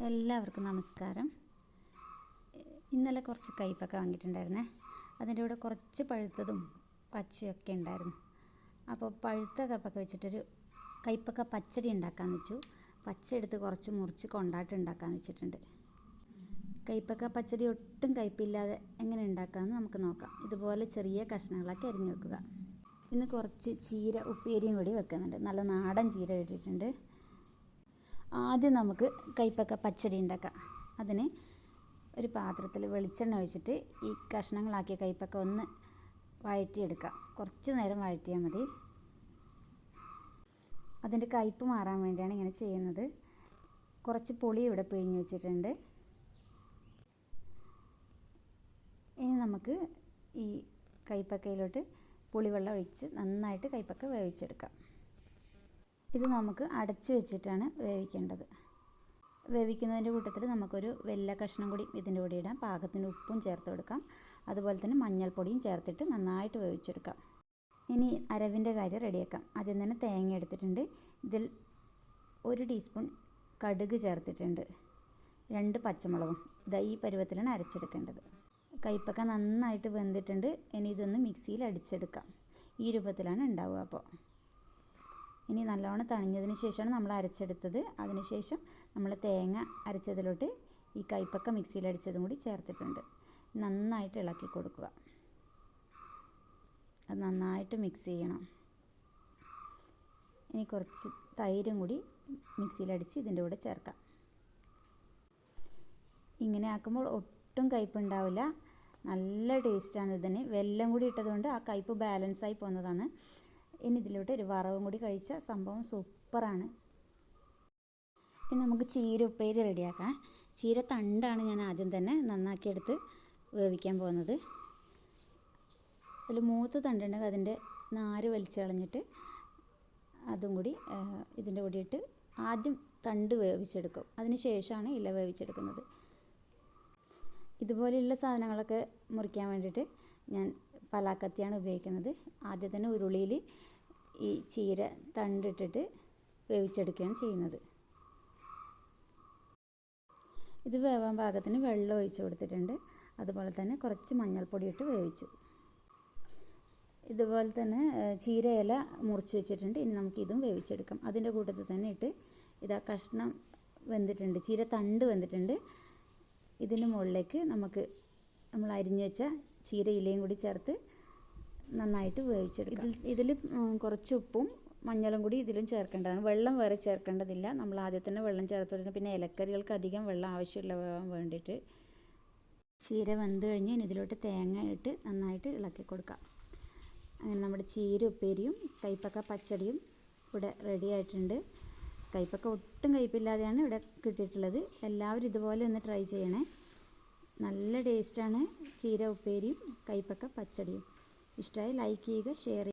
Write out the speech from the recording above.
എല്ലാവർക്കും നമസ്കാരം. ഇന്നലെ കുറച്ച് കയ്പക്ക വാങ്ങിയിട്ടുണ്ടായിരുന്നേ. അതിൻ്റെ കൂടെ കുറച്ച് പഴുത്തതും പച്ചയൊക്കെ ഉണ്ടായിരുന്നു. അപ്പോൾ പഴുത്ത കയ്പക്ക വെച്ചിട്ടൊരു കയ്പക്ക പച്ചടി ഉണ്ടാക്കാമെന്ന് വെച്ചു. പച്ച എടുത്ത് കുറച്ച് മുറിച്ച് കൊണ്ടാട്ട് ഉണ്ടാക്കാമെന്ന് വെച്ചിട്ടുണ്ട്. കയ്പക്ക പച്ചടി ഒട്ടും കയ്പില്ലാതെ എങ്ങനെ ഉണ്ടാക്കാമെന്ന് നമുക്ക് നോക്കാം. ഇതുപോലെ ചെറിയ കഷ്ണങ്ങളാക്കി അരിഞ്ഞു വെക്കുക. ഇന്ന് കുറച്ച് ചീര ഉപ്പേരിയും കൂടി വെക്കുന്നുണ്ട്. നല്ല നാടൻ ചീര ഇട്ടിട്ടുണ്ട്. ആദ്യം നമുക്ക് കയ്പക്ക പച്ചടി ഉണ്ടാക്കാം. അതിന് ഒരു പാത്രത്തിൽ വെളിച്ചെണ്ണ ഒഴിച്ചിട്ട് ഈ കഷ്ണങ്ങളാക്കിയ കയ്പക്ക ഒന്ന് വഴറ്റിയെടുക്കാം. കുറച്ച് നേരം വഴറ്റിയാൽ മതി. അതിൻ്റെ കയ്പ്പ് മാറാൻ വേണ്ടിയാണ് ഇങ്ങനെ ചെയ്യുന്നത്. കുറച്ച് പുളി ഇവിടെ പിഴിഞ്ഞ് വെച്ചിട്ടുണ്ട്. ഇനി നമുക്ക് ഈ കയ്പക്കയിലോട്ട് പുളിവെള്ളം ഒഴിച്ച് നന്നായിട്ട് കയ്പക്ക വേവിച്ചെടുക്കാം. ഇത് നമുക്ക് അടച്ചു വെച്ചിട്ടാണ് വേവിക്കേണ്ടത്. വേവിക്കുന്നതിൻ്റെ കൂട്ടത്തിൽ നമുക്കൊരു വെല്ല കഷ്ണം കൂടി ഇതിൻ്റെ കൂടെ ഇടാം. പാകത്തിന് ഉപ്പും ചേർത്ത് കൊടുക്കാം. അതുപോലെ തന്നെ മഞ്ഞൾപ്പൊടിയും ചേർത്തിട്ട് നന്നായിട്ട് വേവിച്ചെടുക്കാം. ഇനി അരവിൻ്റെ കാര്യം റെഡിയാക്കാം. ആദ്യം തന്നെ തേങ്ങ എടുത്തിട്ടുണ്ട്. ഇതിൽ 1 ടീസ്പൂൺ കടുക് ചേർത്തിട്ടുണ്ട്. 2 പച്ചമുളകും. ഈ പരുവത്തിലാണ് അരച്ചെടുക്കേണ്ടത്. കയ്പക്ക നന്നായിട്ട് വെന്തിട്ടുണ്ട്. ഇനി ഇതൊന്ന് മിക്സിയിൽ അടിച്ചെടുക്കാം. ഈ രൂപത്തിലാണ് ഉണ്ടാവുക. അപ്പോൾ ഇനി നല്ലോണം തണിഞ്ഞതിന് ശേഷമാണ് നമ്മൾ അരച്ചെടുത്തത്. അതിനുശേഷം നമ്മൾ തേങ്ങ അരച്ചതിലോട്ട് ഈ കയ്പക്ക മിക്സിയിൽ അടിച്ചതും കൂടി ചേർത്തിട്ടുണ്ട്. നന്നായിട്ട് ഇളക്കി കൊടുക്കുക. അത് നന്നായിട്ട് മിക്സ് ചെയ്യണം. ഇനി കുറച്ച് തൈരും കൂടി മിക്സിയിലടിച്ച് ഇതിൻ്റെ കൂടെ ചേർക്കാം. ഇങ്ങനെ ആക്കുമ്പോൾ ഒട്ടും കയ്പുണ്ടാവില്ല. നല്ല ടേസ്റ്റാണ് ഇതിന്. വെല്ലം കൂടി ഇട്ടതുകൊണ്ട് ആ കയ്പ് ബാലൻസായി പോകുന്നതാണ്. ഇനി ഇതിലോട്ട് ഒരു വറവും കൂടി കഴിച്ചാൽ സംഭവം സൂപ്പറാണ്. ഇനി നമുക്ക് ചീര ഉപ്പേരി റെഡിയാക്കാം. ചീര തണ്ടാണ് ഞാൻ ആദ്യം തന്നെ നന്നാക്കിയെടുത്ത് വേവിക്കാൻ പോകുന്നത്. അതിൽ മൂത്ത തണ്ടുണ്ടെങ്കിൽ അതിൻ്റെ നാര് വലിച്ചു കളഞ്ഞിട്ട് അതും കൂടി ഇതിൻ്റെ കൂടെ ഇട്ട് ആദ്യം തണ്ട് വേവിച്ചെടുക്കും. അതിന് ശേഷമാണ് ഇല വേവിച്ചെടുക്കുന്നത്. ഇതുപോലെയുള്ള സാധനങ്ങളൊക്കെ മുറിക്കാൻ വേണ്ടിയിട്ട് ഞാൻ പലാക്കത്തിയാണ് ഉപയോഗിക്കുന്നത്. ആദ്യം തന്നെ ഉരുളിയിൽ ഈ ചീര തണ്ടിട്ടിട്ട് വേവിച്ചെടുക്കുകയാണ് ചെയ്യുന്നത്. ഇത് വേവാൻ പാകത്തിന് വെള്ളം ഒഴിച്ചു കൊടുത്തിട്ടുണ്ട്. അതുപോലെ തന്നെ കുറച്ച് മഞ്ഞൾപ്പൊടി ഇട്ട് വേവിച്ചു. ഇതുപോലെ തന്നെ ചീര ഇല മുറിച്ച് വെച്ചിട്ടുണ്ട്. ഇനി നമുക്കിതും വേവിച്ചെടുക്കാം. അതിൻ്റെ കൂട്ടത്തിൽ തന്നെ ഇട്ട് ഇതാ കഷ്ണം വെന്തിട്ടുണ്ട്. ചീര തണ്ട് വെന്തിട്ടുണ്ട്. ഇതിന് മുകളിലേക്ക് നമ്മൾ അരിഞ്ഞു വെച്ച ചീര ഇലയും കൂടി ചേർത്ത് നന്നായിട്ട് വേവിച്ചെടുക്കാം. ഇതിൽ കുറച്ച് ഉപ്പും മഞ്ഞളും കൂടി ഇതിലും ചേർക്കേണ്ടതാണ്. വെള്ളം വേറെ ചേർക്കേണ്ടതില്ല. നമ്മൾ ആദ്യം തന്നെ വെള്ളം ചേർത്തിട്ടുണ്ട്. പിന്നെ ഇലക്കറികൾക്ക് അധികം വെള്ളം ആവശ്യമില്ല വേണ്ടിയിട്ട്. ചീര വെന്ത് കഴിഞ്ഞ് ഇതിലോട്ട് തേങ്ങ ഇട്ട് നന്നായിട്ട് ഇളക്കി കൊടുക്കാം. അങ്ങനെ നമ്മുടെ ചീര ഉപ്പേരിയും കയ്പക്ക പച്ചടിയും ഇവിടെ റെഡി ആയിട്ടുണ്ട്. കയ്പക്ക ഒട്ടും കയ്പില്ലാതെയാണ് ഇവിടെ കിട്ടിയിട്ടുള്ളത്. എല്ലാവരും ഇതുപോലെ ഒന്ന് ട്രൈ ചെയ്യണേ. നല്ല ടേസ്റ്റാണ് ചീര ഉപ്പേരിയും കയ്പക്ക പച്ചടിയും. ഇഷ്ടമായി ലൈക്ക് ചെയ്യുക, ഷെയർ ചെയ്യുക.